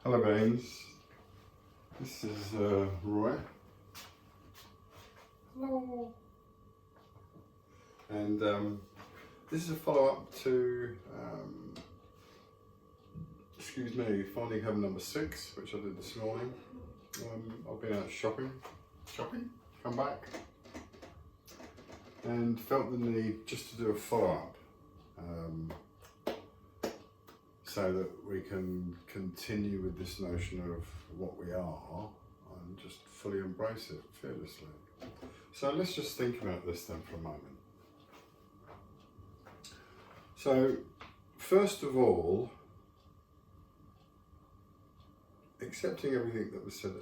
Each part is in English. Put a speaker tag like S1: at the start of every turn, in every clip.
S1: Hello Beans, this is Roy. Hello. And this is a follow-up to, finding home number 6, which I did this morning. I've been out shopping, come back, and felt the need just to do a follow-up. So that we can continue with this notion of what we are and just fully embrace it fearlessly. So let's just think about this then for a moment. So first of all, accepting everything that was said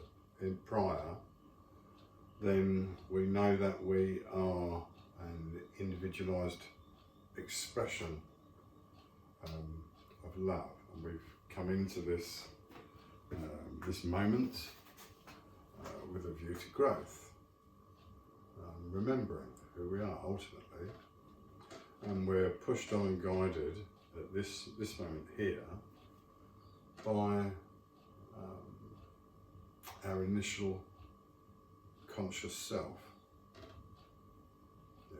S1: in prior, then we know that we are an individualized expression of love, and we've come into this this moment with a view to growth, remembering who we are ultimately, and we're pushed on and guided at this moment here by our initial conscious self,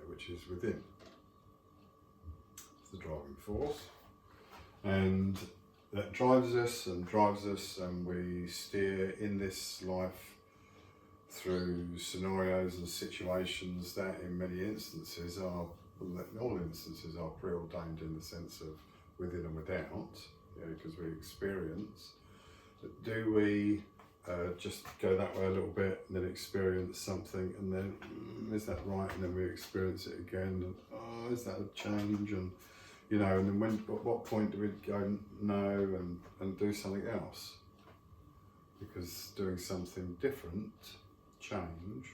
S1: which is within. It's the driving force. And that drives us, and we steer in this life through scenarios and situations that in many instances are, in all instances, are preordained in the sense of within and without, because we experience. But do we just go that way a little bit and then experience something, and then is that right, and then we experience it again, and is that a change, and and then at what point do we go no and do something else? Because doing something different, change,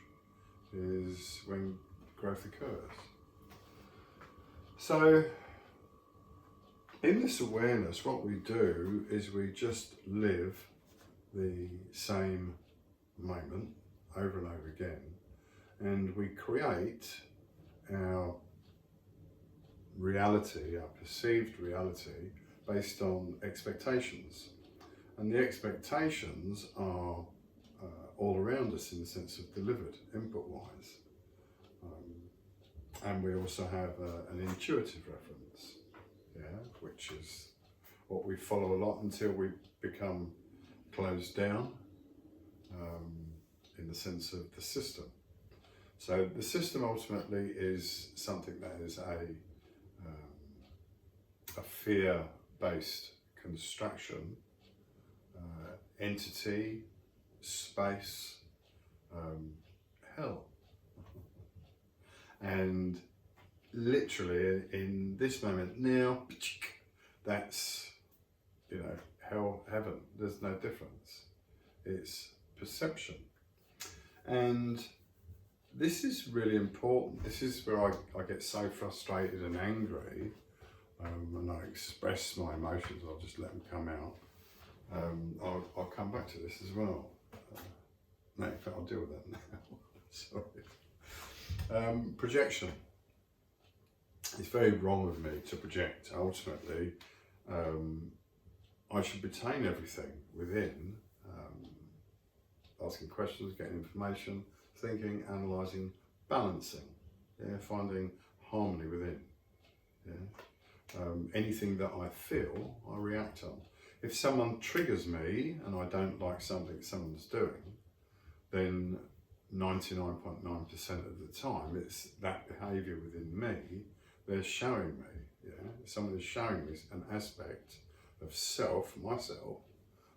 S1: is when growth occurs. So in this awareness, what we do is we just live the same moment over and over again, and we create our reality, our perceived reality, based on expectations. And the expectations are all around us in the sense of delivered, input-wise. And we also have an intuitive reference, which is what we follow a lot until we become closed down in the sense of the system. So the system ultimately is something that is a fear-based construction, entity, space, hell. And literally in this moment now, that's, hell, heaven. There's no difference. It's perception. And this is really important. This is where I get so frustrated and angry. And I express my emotions, I'll just let them come out. I'll come back to this as well. No, in fact, I'll deal with that now. Sorry. Projection. It's very wrong of me to project. Ultimately, I should retain everything within, asking questions, getting information, thinking, analysing, balancing, finding harmony within. Anything that I feel, I react on. If someone triggers me and I don't like something someone's doing, then 99.9% of the time it's that behaviour within me they're showing me. Someone is showing me an aspect of myself,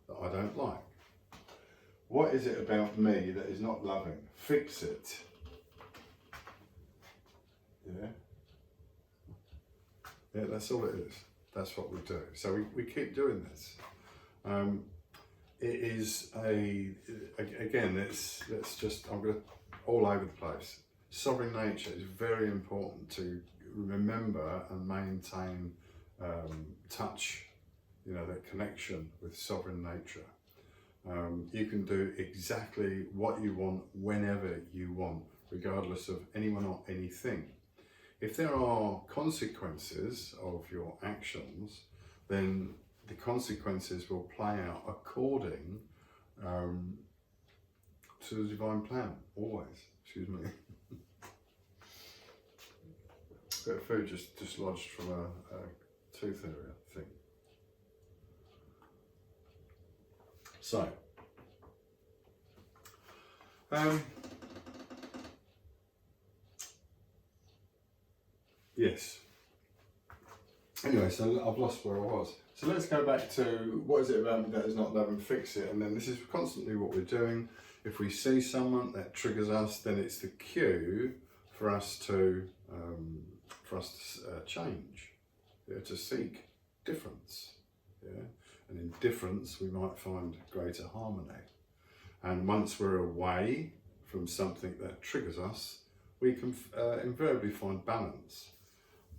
S1: that I don't like. What is it about me that is not loving? Fix it. Yeah, that's all it is. That's what we do. So we keep doing this. It is again, let's just, I'm going to, all over the place. Sovereign nature is very important to remember and maintain touch, that connection with sovereign nature. You can do exactly what you want, whenever you want, regardless of anyone or anything. If there are consequences of your actions, then the consequences will play out according to the divine plan, always. Excuse me. Bit of food just dislodged from a tooth area thing. So, yes. Anyway, so I've lost where I was. So let's go back to what is it about me that is not love, and fix it. And then this is constantly what we're doing. If we see someone that triggers us, then it's the cue for us to change, yeah, to seek difference. Yeah? And in difference, we might find greater harmony. And once we're away from something that triggers us, we can invariably find balance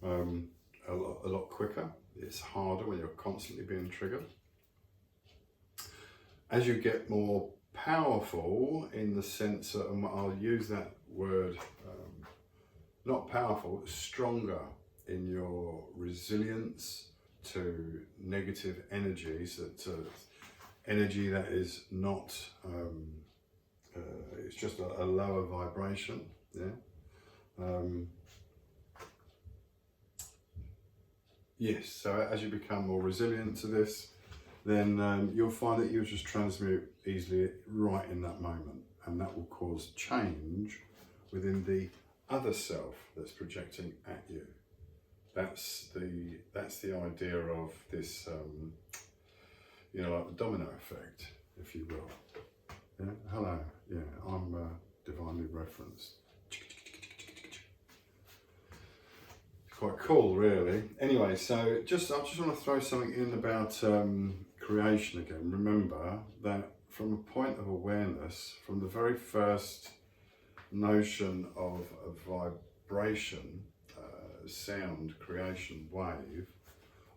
S1: a lot quicker. It's harder when you're constantly being triggered. As you get more powerful, in the sense that, and I'll use that word, not powerful, stronger in your resilience to negative energies, that energy that is not, it's just a lower vibration, yeah. Yes, so as you become more resilient to this, then you'll find that you'll just transmute easily right in that moment, and that will cause change within the other self that's projecting at you. That's the idea of this, you know, like the domino effect, if you will. Yeah? Hello, yeah, I'm divinely referenced. Quite cool, really. Anyway, so I just want to throw something in about creation again. Remember that from a point of awareness, from the very first notion of a vibration, sound, creation, wave,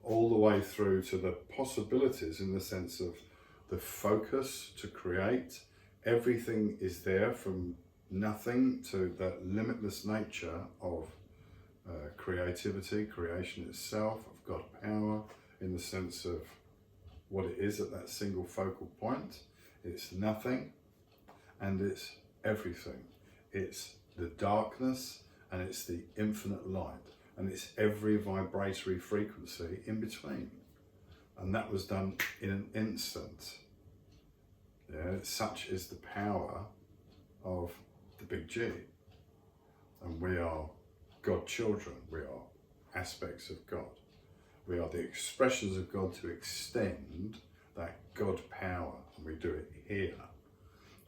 S1: all the way through to the possibilities in the sense of the focus to create, everything is there, from nothing to that limitless nature of creativity, creation itself, of God power, in the sense of what it is at that single focal point. It's nothing and it's everything. It's the darkness and it's the infinite light, and it's every vibratory frequency in between. And that was done in an instant. Yeah, such is the power of the big G. And we are God children, we are aspects of God. We are the expressions of God to extend that God power, and we do it here.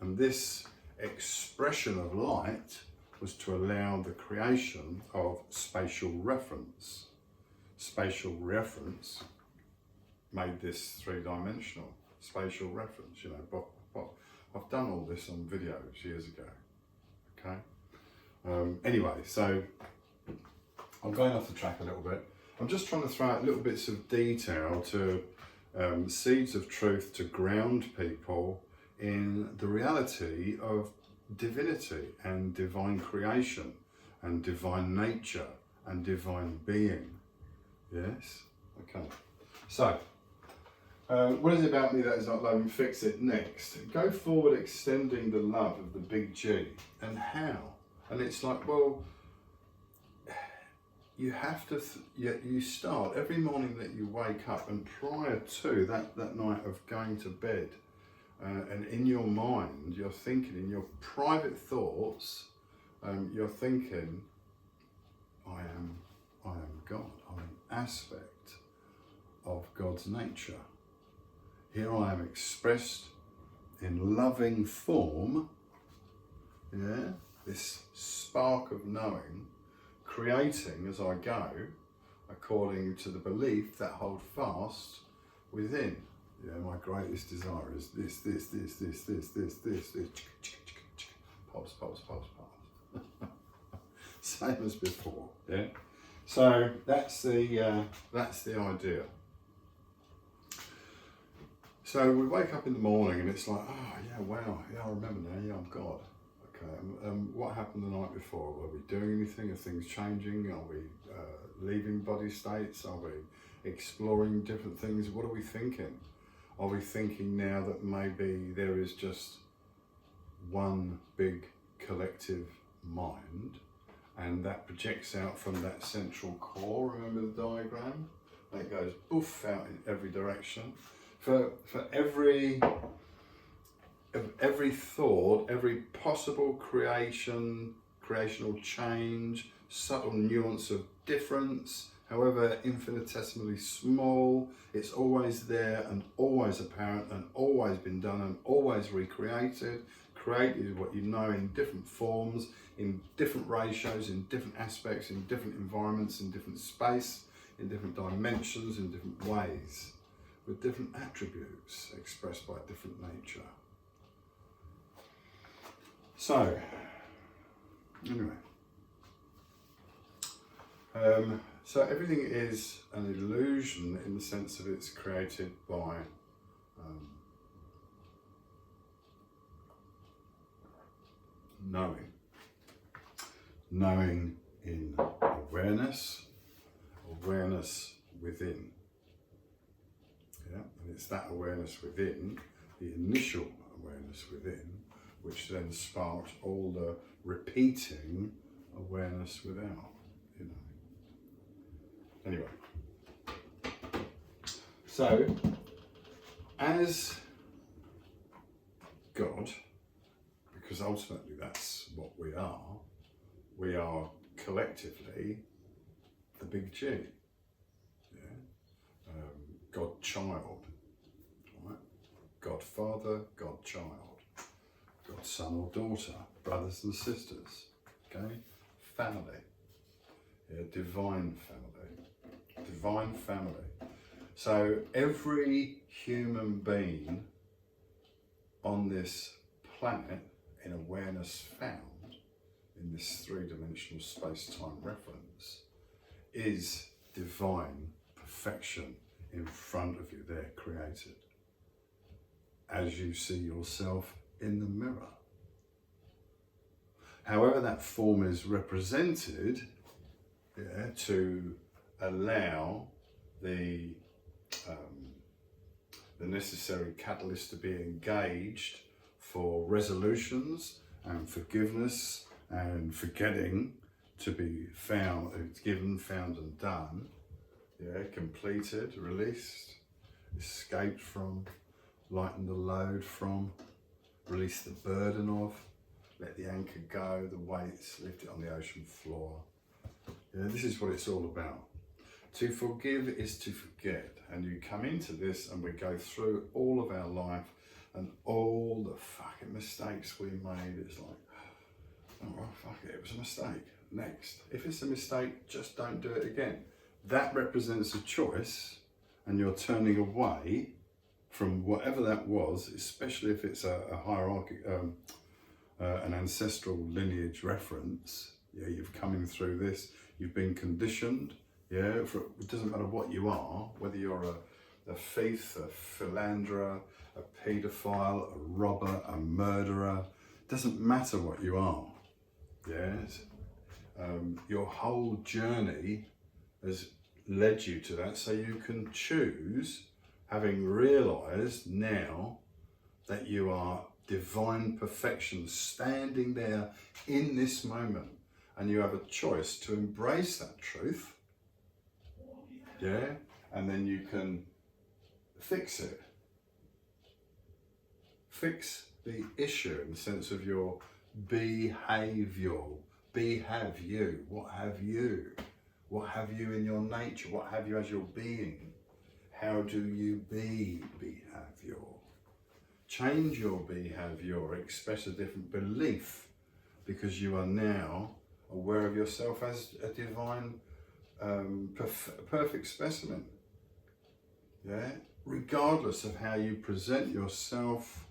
S1: And this expression of light was to allow the creation of spatial reference. Spatial reference made this three-dimensional spatial reference, you know, but I've done all this on videos years ago, okay? Anyway, so I'm going off the track a little bit. I'm just trying to throw out little bits of detail to seeds of truth to ground people in the reality of divinity and divine creation and divine nature and divine being. Yes? Okay. So, what is it about me that is not love, and fix it next? Go forward extending the love of the big G. And how? And it's like, well, you have to, you start every morning that you wake up, and prior to that night of going to bed, and in your mind, you're thinking, in your private thoughts, you're thinking, I am God. I'm an aspect of God's nature. Here I am expressed in loving form, yeah, this spark of knowing, creating as I go, according to the belief that hold fast within. Yeah, my greatest desire is this. Pops. Same as before. Yeah. So that's the idea. So we wake up in the morning and it's like, oh yeah, wow, yeah, I remember now. Yeah, I'm God. Okay. What happened the night before? Were we doing anything? Are things changing? Are we leaving body states? Are we exploring different things. What are we thinking? Are we thinking now that maybe there is just one big collective mind, and that projects out from that central core? Remember the diagram? That goes boof out in every direction. For every thought, every possible creational change, subtle nuance of difference, however infinitesimally small, it's always there and always apparent and always been done and always recreated. Created what you know in different forms, in different ratios, in different aspects, in different environments, in different space, in different dimensions, in different ways, with different attributes expressed by different nature. So, anyway, so everything is an illusion in the sense of it's created by knowing in awareness within. Yeah, and it's that awareness within, the initial awareness within, which then sparks all the repeating awareness without, you know. Anyway, so as God, because ultimately that's what we are collectively the big G, yeah? God child, right? God father, God child, God son or daughter, brothers and sisters, okay? Family, yeah? Divine family. So every human being on this planet in awareness found in this three-dimensional space-time reference is divine perfection in front of you there, created as you see yourself in the mirror. However that form is represented, yeah, to allow the necessary catalyst to be engaged for resolutions and forgiveness and forgetting to be found, given, found and done, yeah, completed, released, escaped from, lighten the load from, release the burden of, let the anchor go, the weights, lift it on the ocean floor. Yeah, this is what it's all about. To forgive is to forget, and you come into this and we go through all of our life and all the fucking mistakes we made. It's like, oh well, fuck it, it was a mistake. Next. If it's a mistake, just don't do it again. That represents a choice, and you're turning away from whatever that was, especially if it's a hierarchy, an ancestral lineage reference. Yeah, you've come in through this, you've been conditioned. Yeah, it doesn't matter what you are, whether you're a thief, a philanderer, a paedophile, a robber, a murderer, doesn't matter what you are. Yes, your whole journey has led you to that, so you can choose, having realized now that you are divine perfection standing there in this moment, and you have a choice to embrace that truth, yeah, and then you can fix it. Fix the issue in the sense of your behavioural. Have you? What have you? What have you in your nature? What have you as your being? How do you be behavioural? Change your behaviour, express a different belief, because you are now aware of yourself as a divine, perfect specimen. Yeah, regardless of how you present yourself,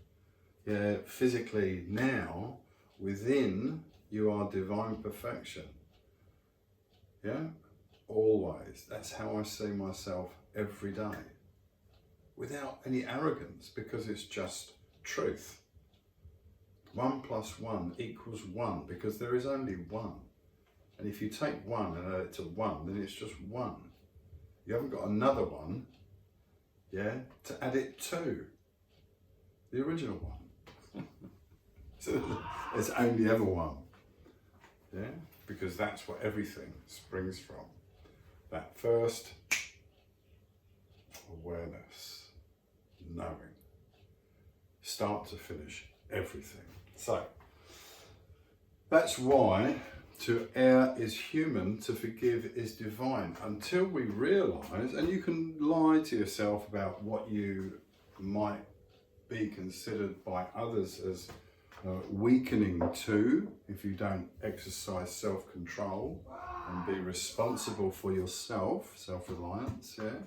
S1: yeah, physically now, within you are divine perfection. Yeah, always. That's how I see myself every day, without any arrogance, because it's just truth. 1 + 1 = 1, because there is only one. And if you take one and add it to one, then it's just one. You haven't got another one, yeah, to add it to the original one. So there's only ever one, yeah, because that's what everything springs from. That first awareness, knowing, start to finish, everything. So that's why to err is human, to forgive is divine. Until we realise, and you can lie to yourself about what you might be considered by others as weakening too, if you don't exercise self-control and be responsible for yourself, self-reliance, yeah.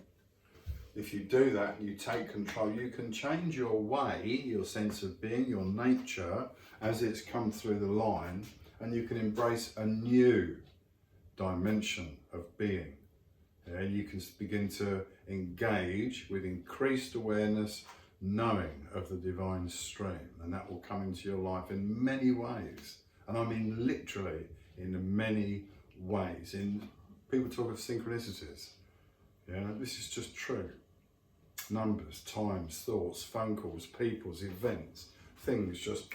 S1: If you do that and you take control, you can change your way, your sense of being, your nature, as it's come through the line, and you can embrace a new dimension of being. Yeah, you can begin to engage with increased awareness, knowing of the divine stream, and that will come into your life in many ways. And I mean literally in many ways. People talk of synchronicities. Yeah, this is just true. Numbers, times, thoughts, phone calls, peoples, events, things just,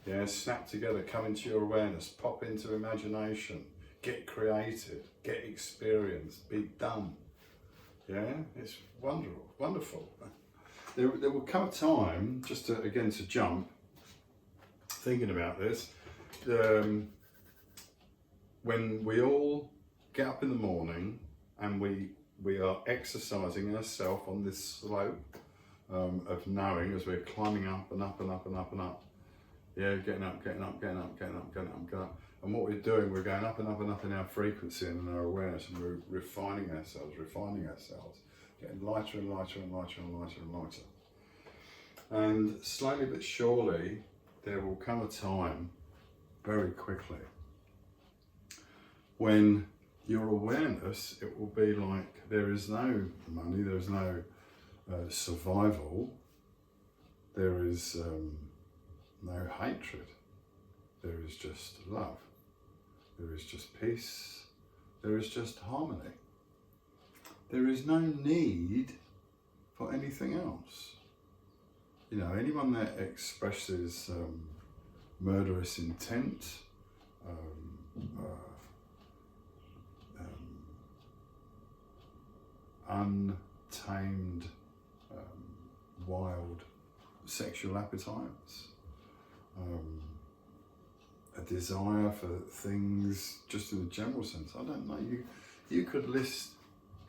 S1: yeah, snap together, come into your awareness, pop into imagination, get creative, get experience, be done. Yeah, it's wonderful, wonderful. There will come a time, just to, again to jump, thinking about this, when we all get up in the morning and we are exercising ourselves on this slope of knowing as we're climbing up and up and up and up and up. Yeah, getting up, getting up, getting up, getting up, getting up, getting up. And what we're doing, we're going up and up and up in our frequency and in our awareness, and we're refining ourselves, getting lighter and lighter and lighter and lighter and lighter. And slowly but surely, there will come a time, very quickly, when your awareness, it will be like there is no money, there is no survival, there is no hatred, there is just love, there is just peace, there is just harmony. There is no need for anything else. You know, anyone that expresses murderous intent, untamed, wild sexual appetites, a desire for things just in a general sense. I don't know, you could list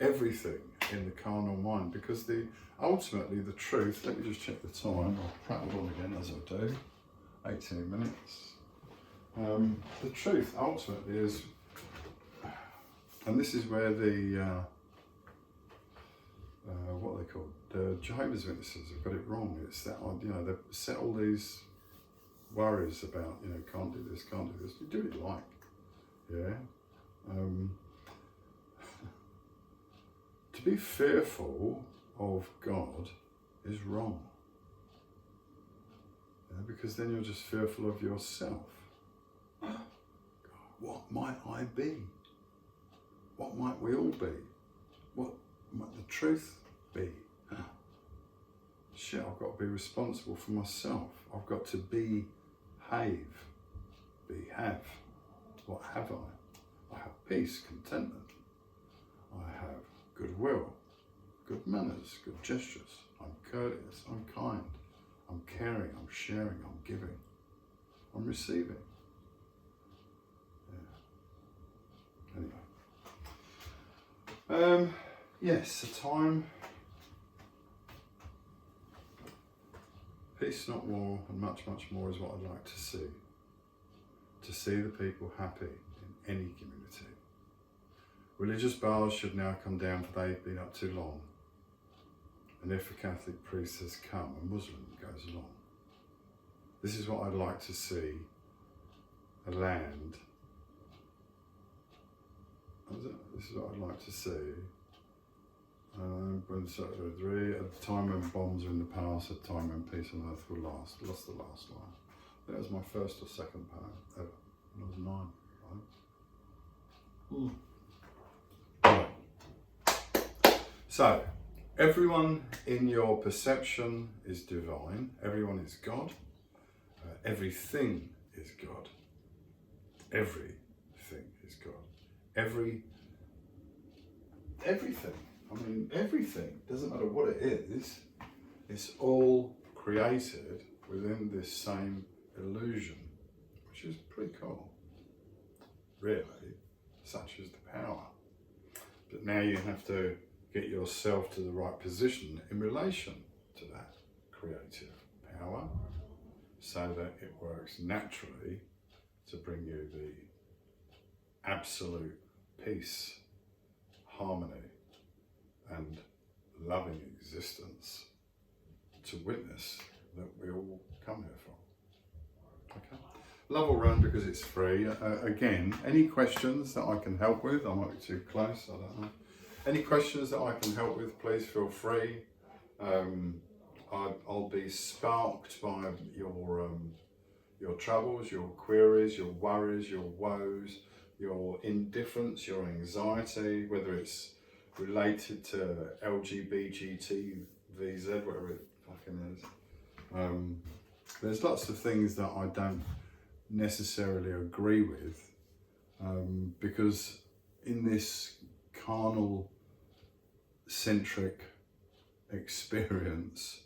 S1: everything in the carnal mind, because ultimately the truth, let me just check the time, I'll prattle on again as I do, 18 minutes. The truth ultimately is, and this is where the what are they called? The Jehovah's Witnesses have got it wrong. It's that, you know, they've set all these worries about, you know, can't do this, can't do this. You do what you like, yeah. To be fearful of God is wrong, yeah, because then you're just fearful of yourself. God, what might I be? What might we all be? What might the truth be? Shit, I've got to be responsible for myself. I've got to behave. What have I? I have peace, contentment. I have goodwill, good manners, good gestures. I'm courteous, I'm kind, I'm caring, I'm sharing, I'm giving, I'm receiving. Yeah. Anyway. Yes, a time, peace not war, and much, much more is what I'd like to see. To see the people happy in any community. Religious bars should now come down, for they've been up too long. And if a Catholic priest has come, a Muslim goes along. This is what I'd like to see, a land. This is what I'd like to see. At the time when bombs are in the past, at the time when peace on earth will last. Lost the last line. That was my first or second poem ever. When I was 9, right? Right. So, everyone in your perception is divine. Everyone is God. Everything is God. Everything is God. Everything. I mean, everything. Doesn't matter what it is. It's all created within this same illusion, which is pretty cool. Really, such is the power. But now you have to get yourself to the right position in relation to that creative power so that it works naturally to bring you the absolute peace, harmony and loving existence to witness that we all come here for. Okay. Love will run because it's free. Again, any questions that I can help with, I might be too close, I don't know. Any questions that I can help with, please feel free. I'll be sparked by your troubles, your queries, your worries, your woes, your indifference, your anxiety, whether it's related to LGBTVZ, whatever it fucking is. There's lots of things that I don't necessarily agree with, because in this carnal centric experience,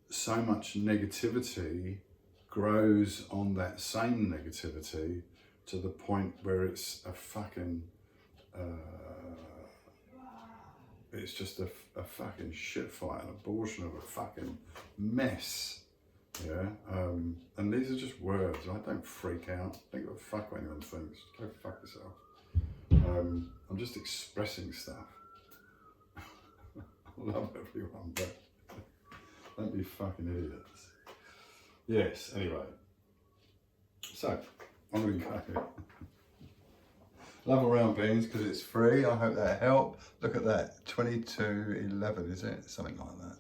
S1: so much negativity grows on that same negativity to the point where it's a fucking it's just a fucking shit fight, an abortion of a fucking mess. Yeah, and these are just words. I don't freak out. I don't give a fuck what anyone thinks. Go fuck yourself. I'm just expressing stuff. I love everyone, but don't be fucking idiots. Yes, anyway. So, I'm going to go. Love around beans because it's free. I hope that helped. Look at that. 2211, is it? Something like that.